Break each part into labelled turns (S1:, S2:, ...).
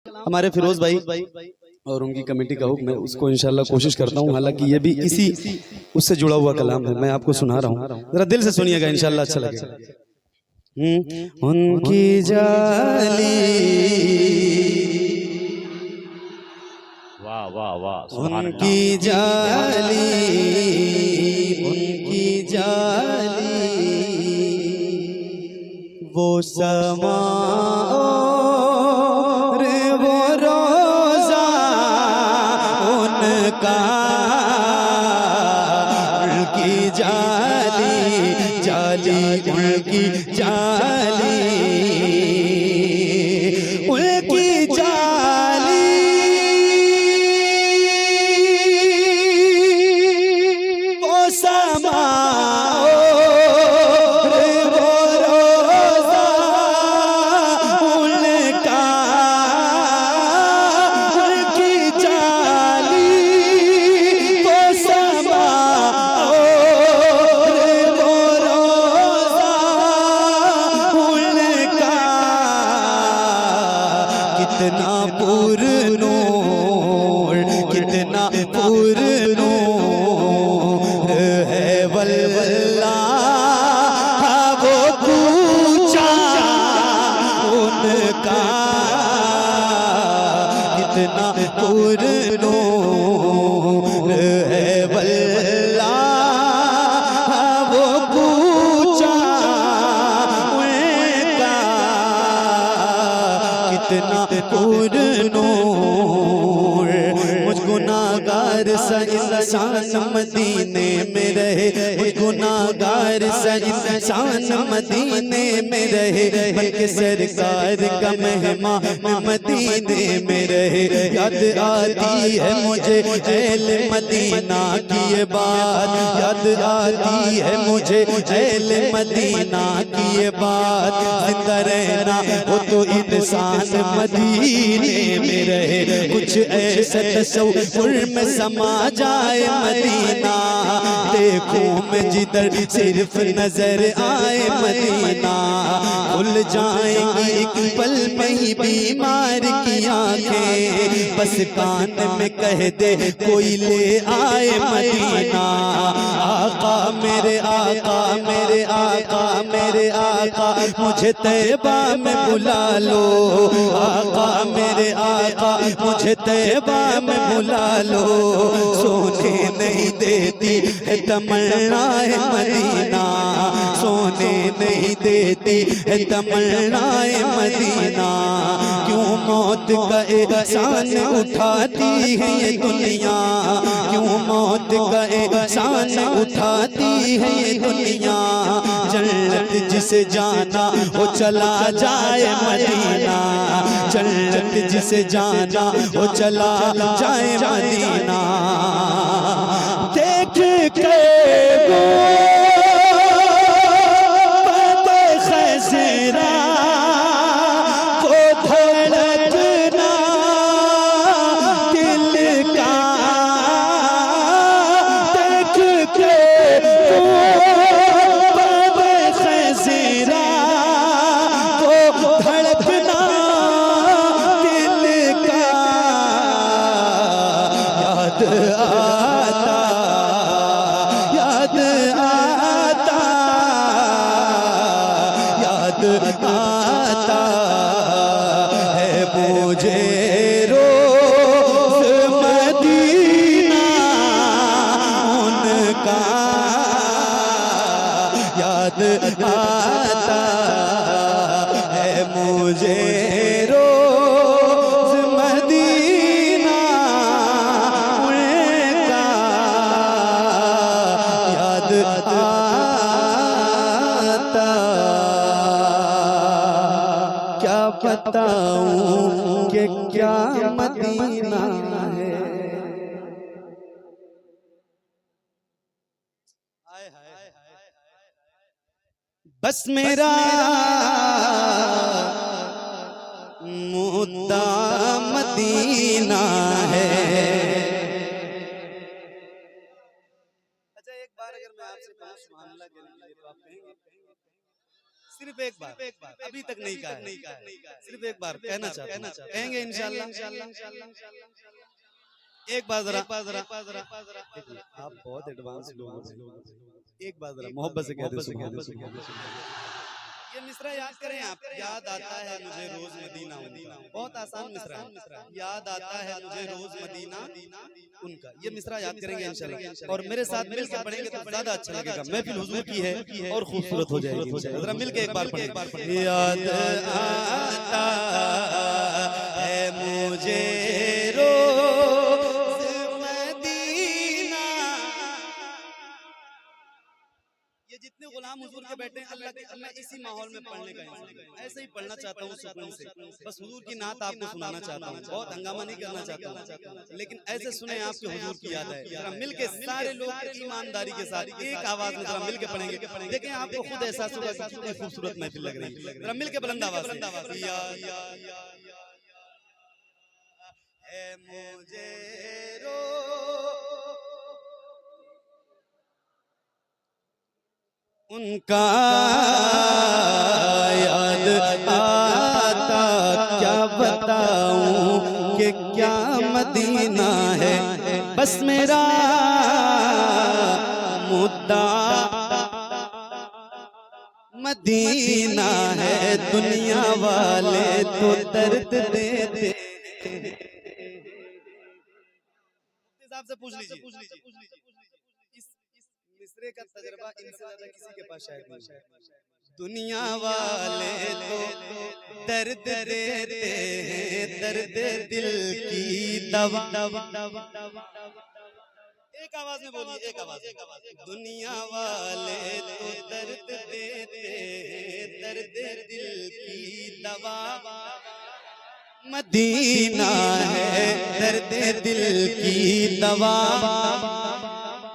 S1: हमारे फिरोज भाई और उनकी कमेटी का हुक्म है, उसको इंशाल्लाह कोशिश करता हूँ। हालांकि ये भी इसी उससे जुड़ा हुआ कलाम है, मैं आपको सुना रहा हूँ, जरा दिल से सुनिएगा, इंशाल्लाह अच्छा लगेगा। उनकी जाली,
S2: वाह वाह वाह,
S1: उनकी जाली, उनकी जाली, वो समा और वो रोजा उनका, उनकी जाली, जाली उनकी जाली, उनकी जाली, वो समा कितना पुरनूर, कितना पुरनूर है वल्ला वो कूचा उनका, कितना पुरनूर है वल्ला वो कूचा उनका, कितना पुरनूर। मुझ गुनाहगार सा इंसान मदीने में रहे, मुझ गुनाहगार सा इंसान मदीने में रहे, बल्कि सरकार का मेहमान मदीने में रहे। याद आती है मुझे अहले मदीना की ये बात, याद आती है मुझे अहले मदीना की ये बात। जिंदा रहना हो तो इंसान मदीने में रहे, कुछ ऐसा तसव्वुर में समा जाए मदीना। देखूं मैं जिधर सिर्फ नजर आए मदीना, खुल जाएंगी एक पल में ही बीमार की आंखें, बस कान में कह दे कोई ले आए मदीना। आका मेरे आका, मेरे आका, मेरे आका, मुझे तैबा में बुला लो। आका मेरे आका, मुझे तैबा में बुला लो। सोने नहीं देती है तमन्ना है मदीना, सोने नहीं देती है तमन्ना है मदीना। क्यों मौत का एहसान उठाती है ये दुनिया, क्यों मौत का एहसान उठाती है ये दुनिया। जन्नत जिसे जाना वो चला जाए मदीना, जन्नत जिसे जाना वो चला जाए मदीना। देख के वो खैज़रा वो धड़कना दिल का, देख के वो खैज़रा वो धड़कना दिल का। याद आता, याद आता, याद आता है मुझे रोज़ मदीना उनका, याद आता है मुझे रोज़ मदीना उनका, याद आता। क्या बताऊं कि क्या मदीना है। बस मेरा मुद्दा मदीना है। अच्छा एक बार अगर मैं आपसे कहूं सुभान अल्लाह के लिए तो आप कहेंगे? सिर्फ एक बार, अभी तक नहीं कहा, सिर्फ एक बार कहना चाहता हूं, कहेंगे इंशाल्लाह। एक बार जरा, आप बहुत एडवांस लोग हैं, एक बार जरा मोहब्बत से कह दो सुभान अल्लाह। ये मिसरा याद करें आप। याद आता है मुझे रोज मदीना उनका, बहुत आसान मिसरा है। याद आता है मुझे रोज मदीना उनका, ये मिसरा याद करेंगे इंशाल्लाह। और मेरे साथ मिलकर पढ़ेंगे तो ज्यादा अच्छा लगेगा। महफिल हुजूर की है और खूबसूरत हो जाएगी। जरा मिलके एक बार पढ़ें। याद आता है मुझे जितने गुलाम हुजूर के बैठे हैं, अल्लाह के, मैं इसी माहौल में पढ़ने का ऐसे ही पढ़ना चाहता हूँ सुकून से। बस हुजूर की नात आपको सुनाना चाहता हूँ, बहुत हंगामा नहीं करना चाहता हूँ, लेकिन ऐसे सुने आपके हुजूर की याद है। जरा मिलके सारे लोग ईमानदारी के साथ एक आवाज में जरा मिलके पढ़ेंगे। देखें आपको खुद एहसास होगा कि कितनी खूबसूरत महफिल लग रही है। जरा मिलके बुलंद आवाज से मुझे रो उनका याद आता, क्या बताऊं कि क्या मदीना है। बस मेरा मुद्दा मदीना है, दुनिया वाले तो दर्द देते। साहब से पूछ लीजिए, मिसरे का तजर्बा इनसे ज्यादा किसी के पास शायद नहीं। दुनिया वाले तो दर्द देते हैं, दर्द दिल की दवा। एक आवाज में बोलिए, एक आवाज। दुनिया वाले तो दर्द देते हैं, दर्द दिल की दवा। मदीना है दर्द दिल की दवा,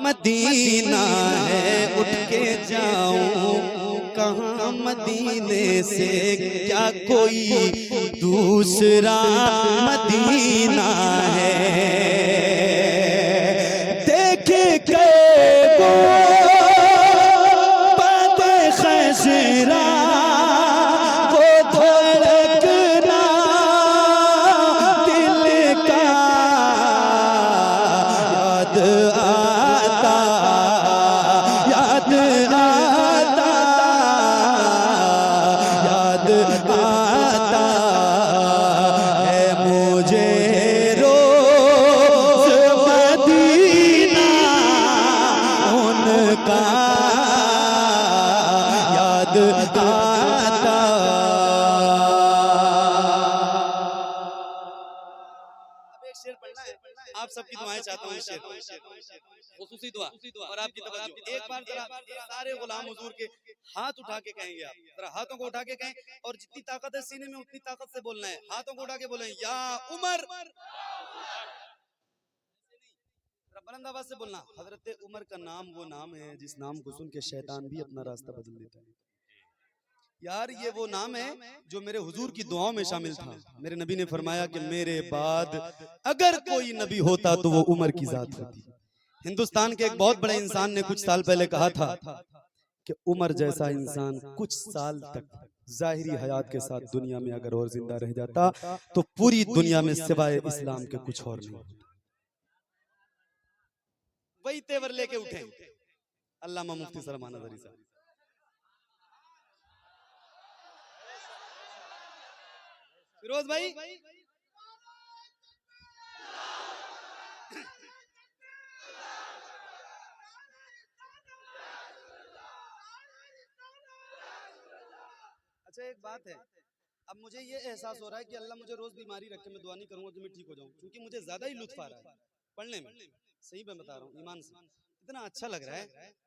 S1: मदीना है उठ के जाऊं कहाँ मदीने से, क्या कोई दूसरा मदीना है। देखे के वो बात खैसरा, वो धड़कना दिल का, याद आता याद आता है मुझे रोज मदीना उनका, याद आता। अब एक शेर पढ़ना है, आप सबकी दुआएं चाहता हूँ। शेर खुसूसी दुआ और आपकी तवज्जो। एक बार जरा सारे गुलाम हुजूर के हाथ उठा के कहेंगे, आप जरा हाथों को उठा के कहें, और जितनी ताकत है सीने में उतनी ताकत से बोलना है। हाथों को उठा के बोलें, या उमर। बुलंद आवाज से बोलना। हजरत उमर का नाम वो नाम है जिस नाम को सुन के शैतान भी अपना रास्ता बदल देता है। यार ये वो नाम है जो मेरे हुजूर की दुआओं में शामिल था। मेरे नबी ने फरमाया कि मेरे बाद अगर कोई नबी होता तो वो उमर की जात होती। हिंदुस्तान के एक बहुत बड़े इंसान ने कुछ साल पहले कहा था कि उमर जैसा इंसान कुछ साल तक जाहिरी हयात के साथ दुनिया में अगर और जिंदा रह जाता तो पूरी दुनिया में सिवाय इस्लाम के कुछ और नहीं। वही तेवर लेके उठे अल्लामा मुफ्ती सलमान अज़हरी साहब। फिरोज भाई अच्छा एक बात है, अब मुझे ये एहसास हो रहा है कि अल्लाह मुझे रोज बीमारी रखे, मैं दुआ नहीं करूंगा कि मैं ठीक हो जाऊं, क्योंकि मुझे ज्यादा ही लुत्फ आ रहा है पढ़ने में। सही मैं बता रहा हूँ, ईमान से इतना अच्छा लग रहा है,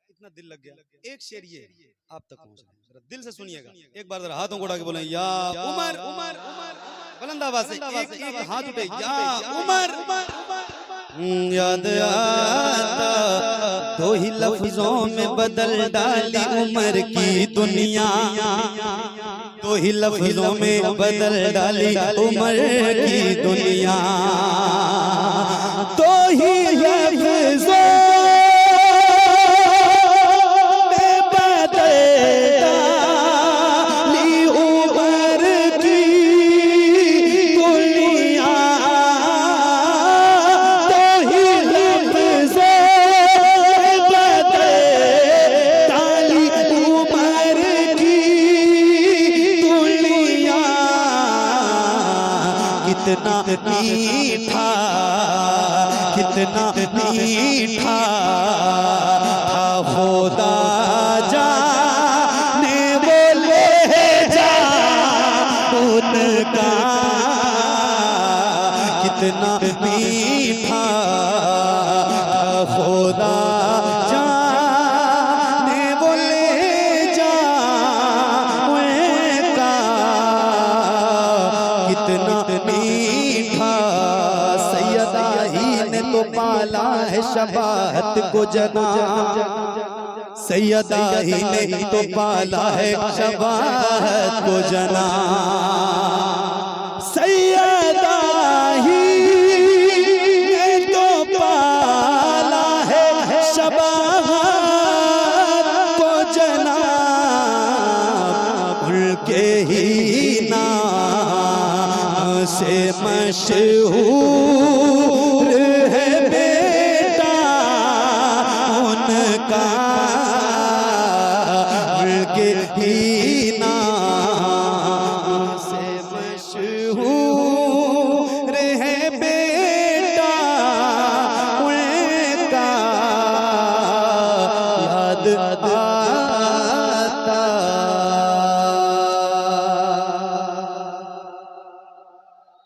S1: इतना दिल लग गया। एक शेर ये आप तक पहुंच रहा है, दिल से सुनिएगा। एक बार जरा हाथों को उठा के बोले, या उमर। उमर बुलंद आवाज से एक हाथ उठे, या उमर। याद आता दो ही लफ्जों में बदल डाली उमर की दुनिया, दो ही लफ्जों में बदल डाली उमर की दुनिया, दो ही लफ्जों में बदल कितना मीठा, कितना मीठा था खुदा जाने वो ले जा उनका, कितना मीठा था खुदा जाने वो ले जा उनका, कितना मीठा। सैयदा ही ने तो पाला है शबाहत को जना, सैयदा ही ने तो पाला है शबाहत को जना, सैयदा ही ने तो पाला है शबाहत को जना, उनके ही नाम से मशहूर है बेटा उनका, उनके ही